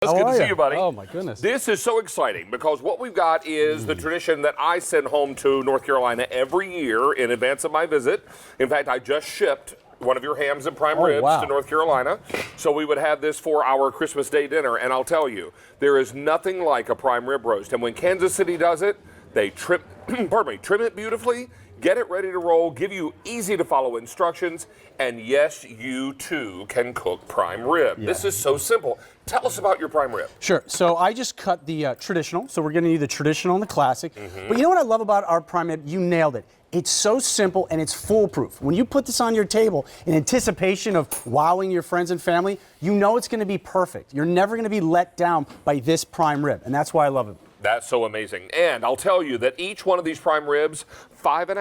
It's good to see you, buddy. Oh, my goodness. This is so exciting because what we've got is the tradition that I send home to North Carolina every year in advance of my visit. In fact, I just shipped one of your hams and prime ribs to North Carolina. So we would have this for our Christmas Day dinner. And I'll tell you, there is nothing like a prime rib roast. And when Kansas City does it, they trim it beautifully, get it ready to roll, give you easy to follow instructions, and yes, you too can cook prime rib. Yeah. This is so simple. Tell us about your prime rib. Sure. So I just cut the traditional. So we're going to do the traditional and the classic. But you know what I love about our prime rib? You nailed it. It's so simple and it's foolproof. When you put this on your table in anticipation of wowing your friends and family, you know it's going to be perfect. You're never going to be let down by this prime rib, and that's why I love it. That's so amazing. And I'll tell you that each one of these prime ribs, 5 to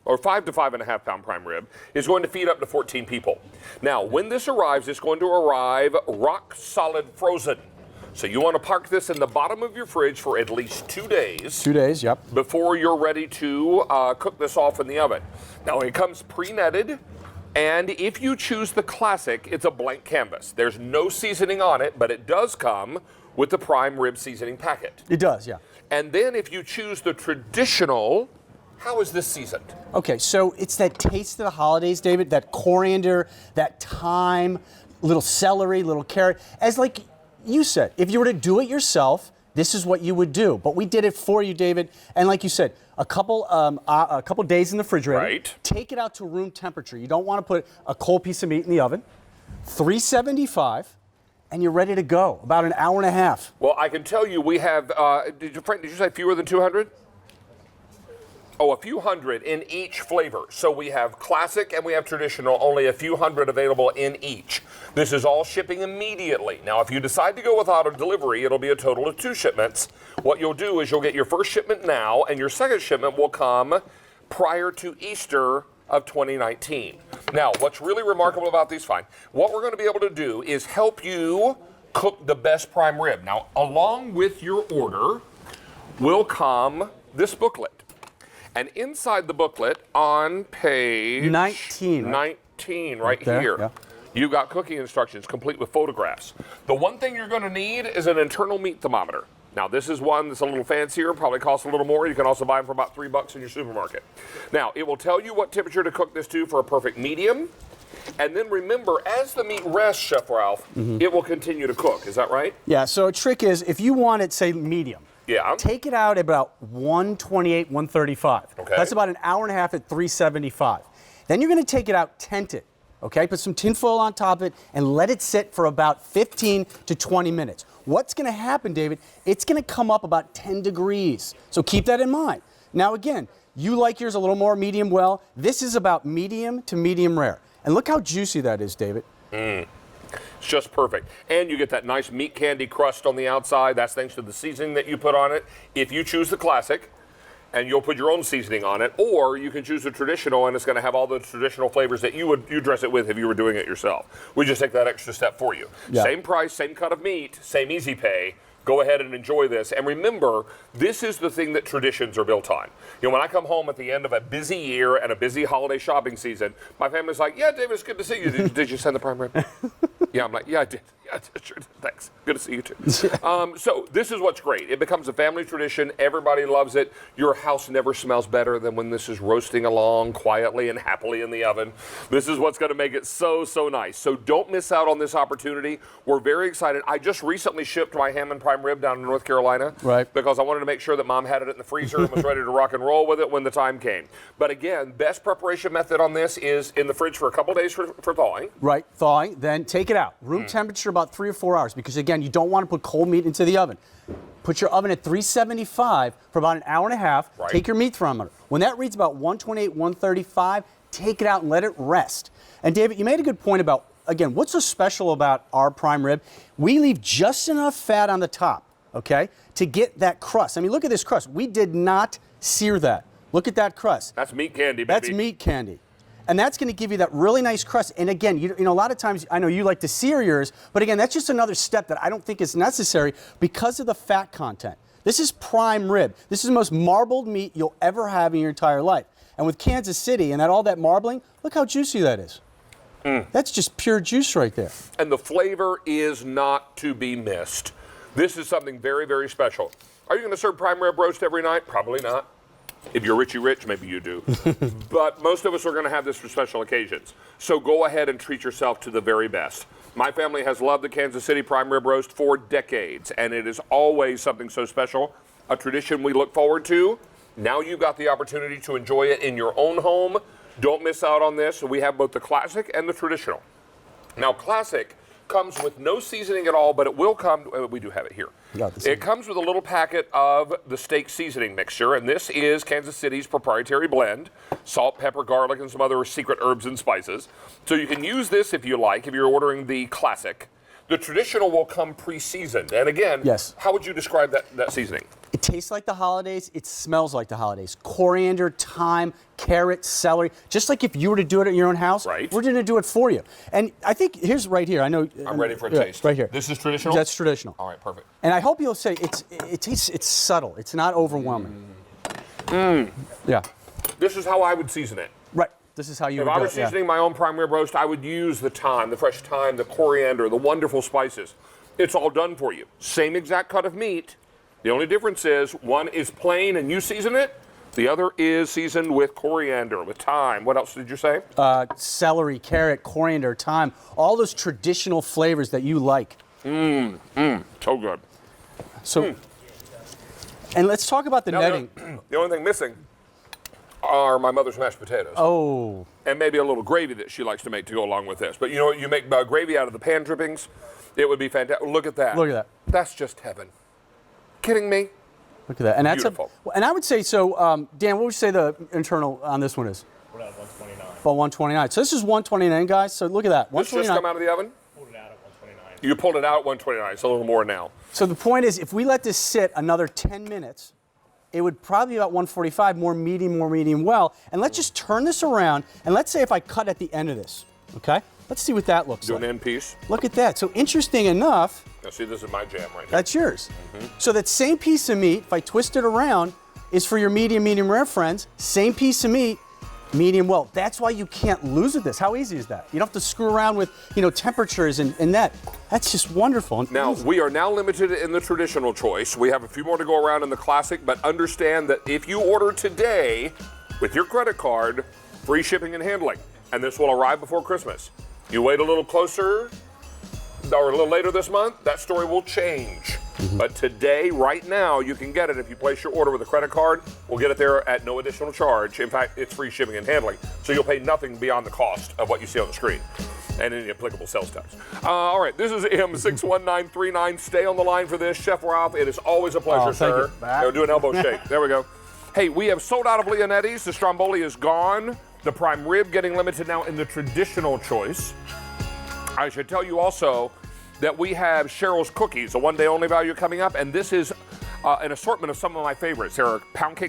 5.5 pound prime rib, is going to feed up to 14 people. Now, when this arrives, it's going to arrive rock solid frozen. So you want to park this in the bottom of your fridge for at least 2 days. 2 days, yep. Before you're ready to cook this off in the oven. Now, it comes pre-netted. And if you choose the classic, it's a blank canvas. There's no seasoning on it, but it does come with the prime rib seasoning packet. It does, yeah. And then if you choose the traditional, how is this seasoned? Okay, so it's that taste of the holidays, David, that coriander, that thyme, little celery, little carrot. As like you said, if you were to do it yourself, this is what you would do. But we did it for you, David. And like you said, a couple days in the refrigerator. Right. Take it out to room temperature. You don't want to put a cold piece of meat in the oven. 375. And you're ready to go, about an hour and a half. Well, I can tell you we have, Frank, did you say fewer than 200? Oh, a few hundred in each flavor. So we have classic and we have traditional, only a few hundred available in each. This is all shipping immediately. Now, if you decide to go with auto delivery, it'll be a total of 2 shipments. What you'll do is you'll get your first shipment now, and your second shipment will come prior to Easter of 2019. Now, what's really remarkable about these, what we're going to be able to do is help you cook the best prime rib. Now, along with your order will come this booklet. And inside the booklet on page 19 right there, here, yeah. You've got cooking instructions complete with photographs. The one thing you're going to need is an internal meat thermometer. Now, this is one that's a little fancier, probably costs a little more. You can also buy them for about $3 in your supermarket. Now, it will tell you what temperature to cook this to for a perfect medium. And then remember, as the meat rests, Chef Ralph, it will continue to cook. Is that right? Yeah, so a trick is, if you want it, say, medium, take it out at about 128, 135. Okay. That's about an hour and a half at 375. Then you're going to take it out, tent it, okay? Put some tinfoil on top of it and let it sit for about 15 to 20 minutes. What's going to happen, David, it's going to come up about 10 degrees. So keep that in mind. Now, again, you like yours a little more medium well. This is about medium to medium rare. And look how juicy that is, David. It's just perfect. And you get that nice meat candy crust on the outside. That's thanks to the seasoning that you put on it. If you choose the classic, and you'll put your own seasoning on it, or you can choose the traditional, and it's going to have all the traditional flavors that you dress it with if you were doing it yourself. We just take that extra step for you. Yeah. Same price, same cut of meat, same easy pay. Go ahead and enjoy this. And remember, this is the thing that traditions are built on. You know, when I come home at the end of a busy year and a busy holiday shopping season, my family's like, yeah, David, it's good to see you. Did you send the prime rib? Yeah, I'm like, yeah, I did. Yeah, sure. Thanks. Good to see you too. So this is what's great. It becomes a family tradition. Everybody loves it. Your house never smells better than when this is roasting along quietly and happily in the oven. This is what's going to make it so, so nice. So don't miss out on this opportunity. We're very excited. I just recently shipped my ham and prime rib down to North Carolina, because I wanted to make sure that Mom had it in the freezer and was ready to rock and roll with it when the time came. But again, best preparation method on this is in the fridge for a couple days for thawing. Right, thawing. Then take it out. Room temperature about 3 or 4 hours, because again, you don't want to put cold meat into the oven. Put your oven at 375 for about an hour and a half. Right. Take your meat thermometer. When that reads about 128, 135, take it out and let it rest. And David, you made a good point about, again, what's so special about our prime rib? We leave just enough fat on the top, okay, to get that crust. I mean, look at this crust. We did not sear that. Look at that crust. That's meat candy, baby. That's meat candy. And that's going to give you that really nice crust. And again, you know, a lot of times, I know you like to sear yours, but again, that's just another step that I don't think is necessary because of the fat content. This is prime rib. This is the most marbled meat you'll ever have in your entire life. And with Kansas City and all that marbling, look how juicy that is. That's just pure juice right there. And the flavor is not to be missed. This is something very, very special. Are you going to serve prime rib roast every night? Probably not. If you're Richie Rich, maybe you do. But most of us are going to have this for special occasions. So go ahead and treat yourself to the very best. My family has loved the Kansas City prime rib roast for decades, and it is always something so special, a tradition we look forward to. Now you've got the opportunity to enjoy it in your own home. Don't miss out on this. We have both the classic and the traditional. Now, classic comes with no seasoning at all, but it will come, we do have it here. It comes with a little packet of the steak seasoning mixture, and this is Kansas City's proprietary blend, salt, pepper, garlic, and some other secret herbs and spices. So you can use this if you like, if you're ordering the classic. The traditional will come pre-seasoned. And again, yes. How would you describe that seasoning? It tastes like the holidays. It smells like the holidays. Coriander, thyme, carrot, celery. Just like if you were to do it at your own house, right. We're going to do it for you. And I think here's right here. I know. I'm ready for a taste. Right here. This is traditional? That's traditional. All right, perfect. And I hope you'll say it's subtle. It's not overwhelming. Yeah. This is how I would season it. Right. This is how you would do it. If I were seasoning my own prime rib roast, I would use the thyme, the fresh thyme, the coriander, the wonderful spices. It's all done for you. Same exact cut of meat. The only difference is one is plain and you season it. The other is seasoned with coriander, with thyme. What else did you say? Celery, carrot, coriander, thyme. All those traditional flavors that you like. So good. So, and let's talk about the netting. The only thing missing are my mother's mashed potatoes. Oh. And maybe a little gravy that she likes to make to go along with this. But you know what? You make gravy out of the pan drippings. It would be fantastic. Look at that. Look at that. That's just heaven. Kidding me? Look at that. And that's beautiful. And I would say, so, Dan, what would you say the internal on this one is? We're at 129. About 129. So this is 129, guys. So look at that. This just come out of the oven? Pulled it out at 129. You pulled it out at 129. It's a little more now. So the point is, if we let this sit another 10 minutes, it would probably be about 145, more medium well. And let's just turn this around, and let's say if I cut at the end of this, okay? Let's see what that looks Do like. an end piece. Look at that. So interesting enough, Now see, this is my jam right here. that's yours. So that same piece of meat, if I twist it around, is for your medium rare friends. Same piece of meat, medium well. That's why you can't lose with this. How easy is that? You don't have to screw around with, temperatures and that. That's just wonderful. Now, we are now limited in the traditional choice. We have a few more to go around in the classic, but understand that if you order today with your credit card, free shipping and handling, and this will arrive before Christmas. You wait a little closer or a little later this month, that story will change. But today, right now, you can get it if you place your order with a credit card. We'll get it there at no additional charge. In fact, it's free shipping and handling, so you'll pay nothing beyond the cost of what you see on the screen and any applicable sales tax. All right, this is M61939. Stay on the line for this. Chef Ralph, it is always a pleasure, sir. Now do an elbow shake. There we go. Hey, we have sold out of Leonetti's. The Stromboli is gone. The prime rib getting limited now in the traditional choice. I should tell you also that we have Cheryl's Cookies, a one-day only value coming up, and this is an assortment of some of my favorites. There are pound cake